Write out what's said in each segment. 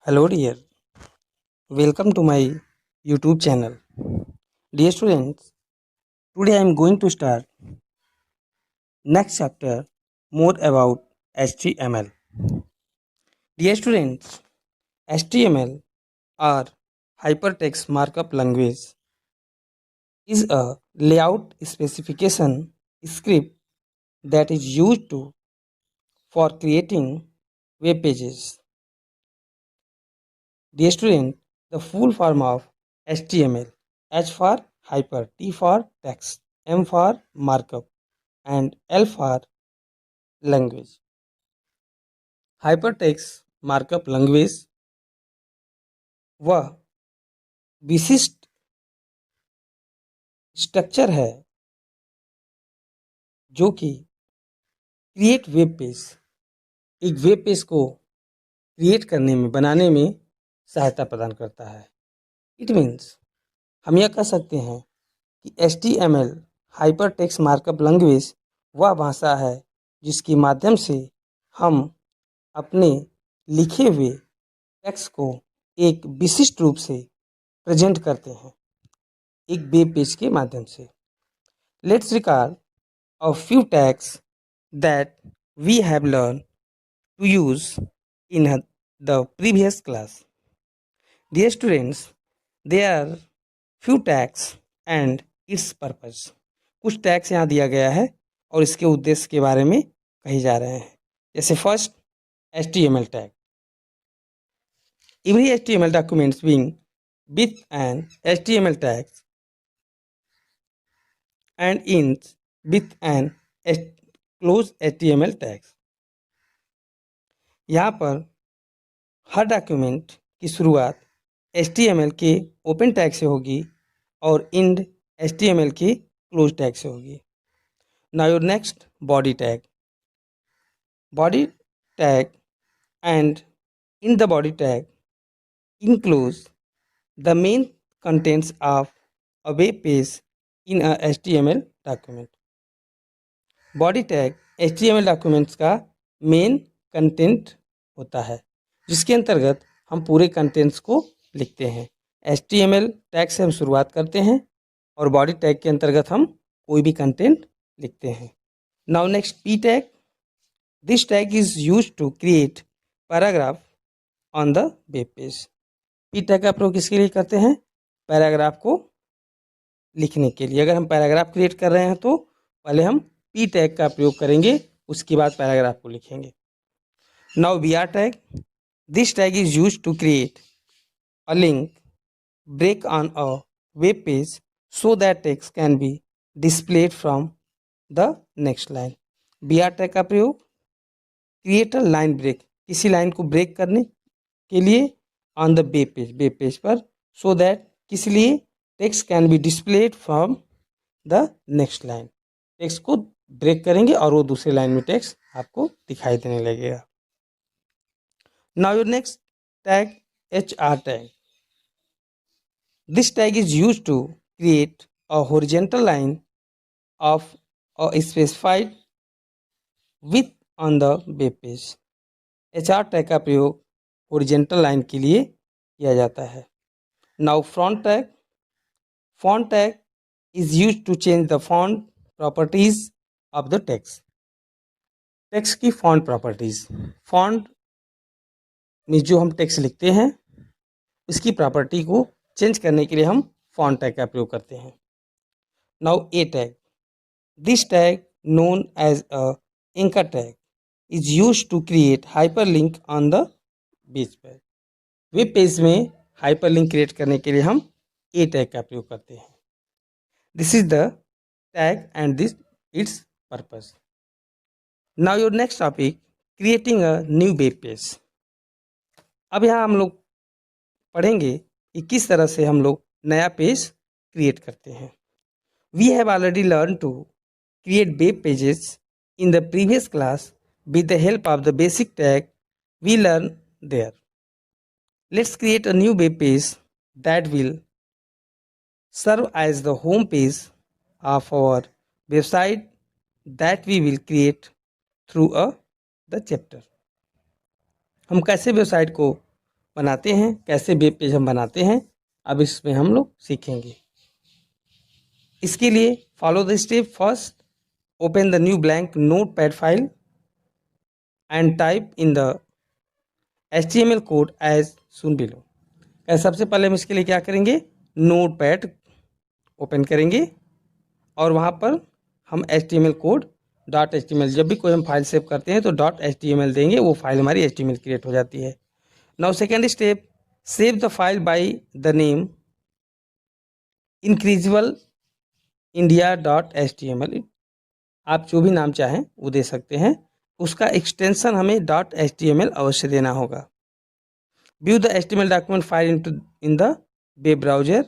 Hello dear, welcome to my YouTube channel. Dear students, today I am going to start next chapter more about HTML. Dear students, HTML or Hypertext Markup Language is a layout specification script that is used for creating web pages. Dear student, the full form of HTML: H for hyper, T for text, M for markup, and L for language. Hypertext markup language वह विशिष्ट structure है जो कि create web page, एक web page को create करने में, बनाने में सहायता प्रदान करता है। इट मीन्स हम यह कह सकते हैं कि HTML हाइपरटेक्स्ट मार्कअप लैंग्वेज वह भाषा है जिसके माध्यम से हम अपने लिखे हुए टेक्स्ट को एक विशिष्ट रूप से प्रेजेंट करते हैं एक वेब पेज के माध्यम से। Let's recall a few tags that we have learn to use in the previous class. Dear students, there are few tags and its purpose. कुछ टैग्स यहाँ दिया गया है और इसके उद्देश्य के बारे में कहे जा रहे हैं। जैसे first, HTML tag. Every HTML documents being with an HTML tag and ends with an close HTML tag. यहाँ पर हर डॉक्यूमेंट की शुरुआत HTML के ओपन टैग से होगी और इंड HTML के क्लोज टैग से होगी। Now your next, body tag. Body tag and in the body tag includes the main contents of a web page in a HTML document. Body tag HTML documents का main content होता है जिसके अंतर्गत हम पूरे contents को लिखते हैं। HTML टैग से हम शुरुआत करते हैं और बॉडी टैग के अंतर्गत हम कोई भी कंटेंट लिखते हैं। Now next, P tag. This tag is used to create paragraph on the web page. P tag का प्रयोग किसके लिए करते हैं? पैराग्राफ को लिखने के लिए। अगर हम पैराग्राफ क्रिएट कर रहे हैं तो पहले हम पी टैग का प्रयोग करेंगे, उसके बाद पैराग्राफ को लिखेंगे। Now B R tag. This tag is used to create a link break on a web page so that text can be displayed from the next line. B R tag का प्रयोग create a line break, किसी line को break करने के लिए on the web page पर, so that किस लिए text can be displayed from the next line. Text को ब्रेक करेंगे और वो दूसरे लाइन में टेक्स्ट आपको दिखाई देने लगेगा। Now your next tag, HR tag. This tag is used to create a horizontal line of a specified width on the web page. HR tag का प्रयोग हॉरिजॉन्टल लाइन के लिए किया जाता है। Now font tag. Font tag is used to change the font properties of the text. Text की font properties, font में जो हम टेक्स्ट लिखते हैं उसकी प्रॉपर्टी को चेंज करने के लिए हम फॉन्ट टैग का प्रयोग करते हैं। Now A tag. This tag known as a anchor tag is used to create hyperlink on the page पर। वेब पेज में हाइपरलिंक क्रिएट करने के लिए हम ए टैग का प्रयोग करते हैं। This is the tag and this it's purpose. Now your next topic, creating a new web page. अब यहाँ हम लोग पढ़ेंगे कि किस तरह से हम लोग नया पेज क्रिएट करते हैं। We have already learn to create web pages in the previous class with the help of the basic tag we learned there. Let's create a new web page that will serve as the home page of our website that we will create through the chapter. हम कैसे website को बनाते हैं, कैसे web page हम बनाते हैं, अब इसमें हम लोग सीखेंगे। इसके लिए follow the step. First, open the new blank notepad file and type in the HTML code as shown below. सबसे पहले हम इसके लिए क्या करेंगे, नोटपैड ओपन करेंगे और वहाँ पर हम HTML कोड .html, जब भी कोई हम फाइल सेव करते हैं तो .html देंगे, वो फाइल हमारी HTML क्रिएट हो जाती है। Now second step, save the file by the name incredible india.html। आप जो भी नाम चाहें वो दे सकते हैं, उसका एक्सटेंशन हमें .html अवश्य देना होगा। View the HTML document file in the web browser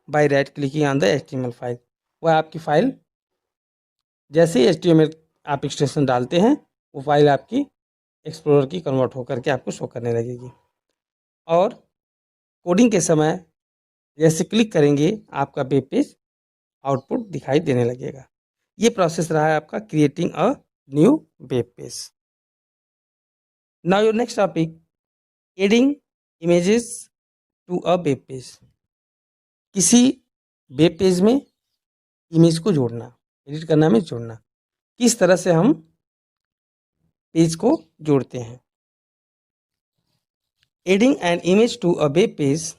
by right clicking on the HTML file. वह आपकी फाइल जैसे ही HTML आप एक्सटेंशन डालते हैं वो फाइल आपकी एक्सप्लोरर की कन्वर्ट होकर के आपको शो करने लगेगी, और कोडिंग के समय जैसे क्लिक करेंगे आपका वेब पेज आउटपुट दिखाई देने लगेगा। ये प्रोसेस रहा है आपका creating a new web page. Now your next topic, adding images to a web page. किसी वेब पेज में इमेज को जोड़ना, एडिट करना में जोड़ना, किस तरह से हम पेज को जोड़ते हैं। Adding an image to a web page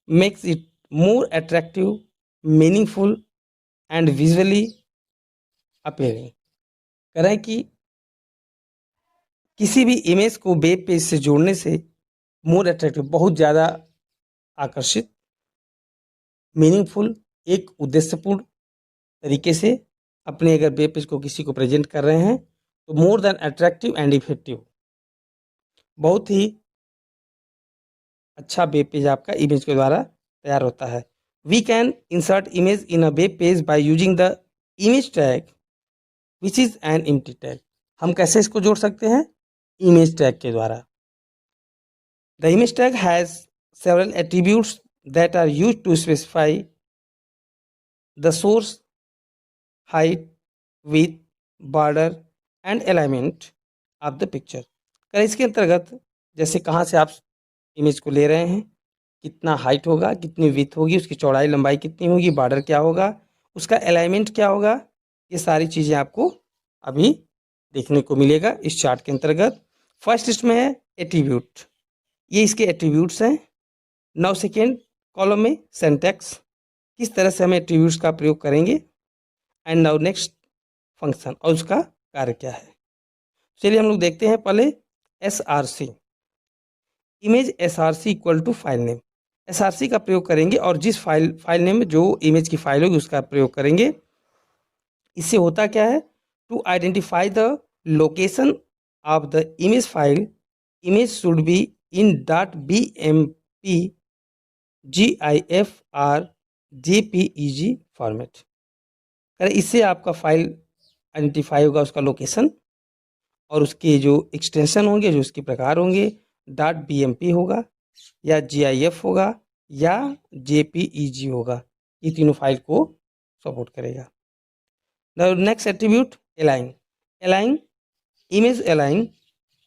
makes it more attractive, meaningful and visually appearing. कह रहे हैं कि किसी भी इमेज को वेब पेज से जोड़ने से मोर अट्रैक्टिव, बहुत ज़्यादा आकर्षित, मीनिंगफुल, एक उद्देश्यपूर्ण तरीके से अपने अगर वेब पेज को किसी को प्रेजेंट कर रहे हैं तो more than attractive and effective, बहुत ही अच्छा वेब पेज आपका इमेज के द्वारा तैयार होता है। We can insert image in a web page by using the image tag which is an empty tag. हम कैसे इसको जोड़ सकते हैं, इमेज टैग के द्वारा। The image tag has several attributes that are used to specify the source, height, width, border and alignment of the picture. कर इसके अंतर्गत जैसे कहाँ से आप इमेज को ले रहे हैं, कितना हाइट होगा, कितनी विड्थ होगी, उसकी चौड़ाई लंबाई कितनी होगी, बॉर्डर क्या होगा, उसका अलाइनमेंट क्या होगा, ये सारी चीज़ें आपको अभी देखने को मिलेगा इस चार्ट के अंतर्गत। फर्स्ट इसमें है एट्रीब्यूट, ये इसके एट्रीब्यूट्स हैं। नाउ सेकेंड कॉलम में सिंटैक्स, किस तरह से हम एट्रीब्यूट्स का प्रयोग करेंगे। एंड नाउ नेक्स्ट फंक्शन, और उसका कार्य क्या है। चलिए हम लोग देखते हैं पहले SRC, image SRC equal to file name. SRC का प्रयोग करेंगे और जिस फाइल नेम में जो इमेज की फाइल होगी उसका प्रयोग करेंगे। इससे होता क्या है, to identify the location of the image file, image should be in .bmp, GIF और JPEG फॉर्मेट। इससे आपका फाइल आइडेंटिफाई होगा, उसका लोकेशन, और उसके जो एक्सटेंशन होंगे, जो उसके प्रकार होंगे, .bmp होगा या GIF होगा या JPEG होगा, ये तीनों फाइल को सपोर्ट करेगा। Next attribute align, align image align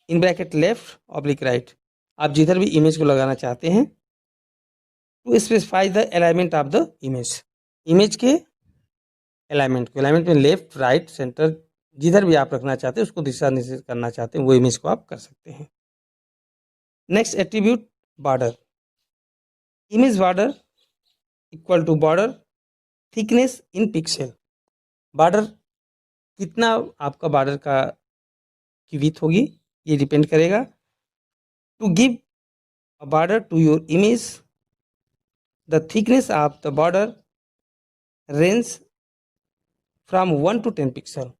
in bracket left oblique right. आप जिधर भी इमेज को लगाना चाहते हैं, to specify the alignment of the image, image के अलाइनमेंट को, अलाइनमेंट में लेफ्ट राइट सेंटर जिधर भी आप रखना चाहते हैं, उसको दिशा निर्देश करना चाहते हैं, वो इमेज को आप कर सकते हैं। Next attribute border, image border equal to border thickness in pixel. Border कितना आपका बॉर्डर का की विड्थ होगी, ये डिपेंड करेगा। To give a border to your image, the thickness of the border range from 1 to 10 pixel.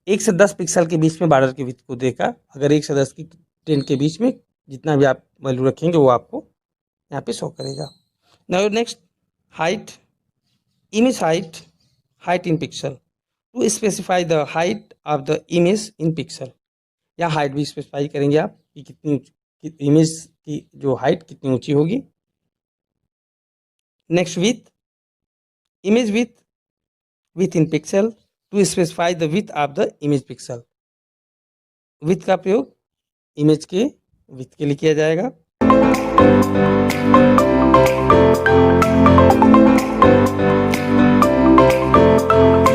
1 से 10 pixel के बीच में बॉर्डर की विड्थ को देखा, अगर 1 से 10 की 10 के बीच में जितना भी आप वैल्यू रखेंगे वो आपको यहाँ पे शो करेगा। Now next height, image height, height in pixel, to specify the height of the image in pixel. या हाइट भी स्पेसिफाई करेंगे आप कि कितनी इमेज की जो हाइट कितनी ऊंची होगी। Next width, image width in pixel, to specify the width of the image pixel. Width का प्रयोग इमेज के विथ के लिए किया जाएगा।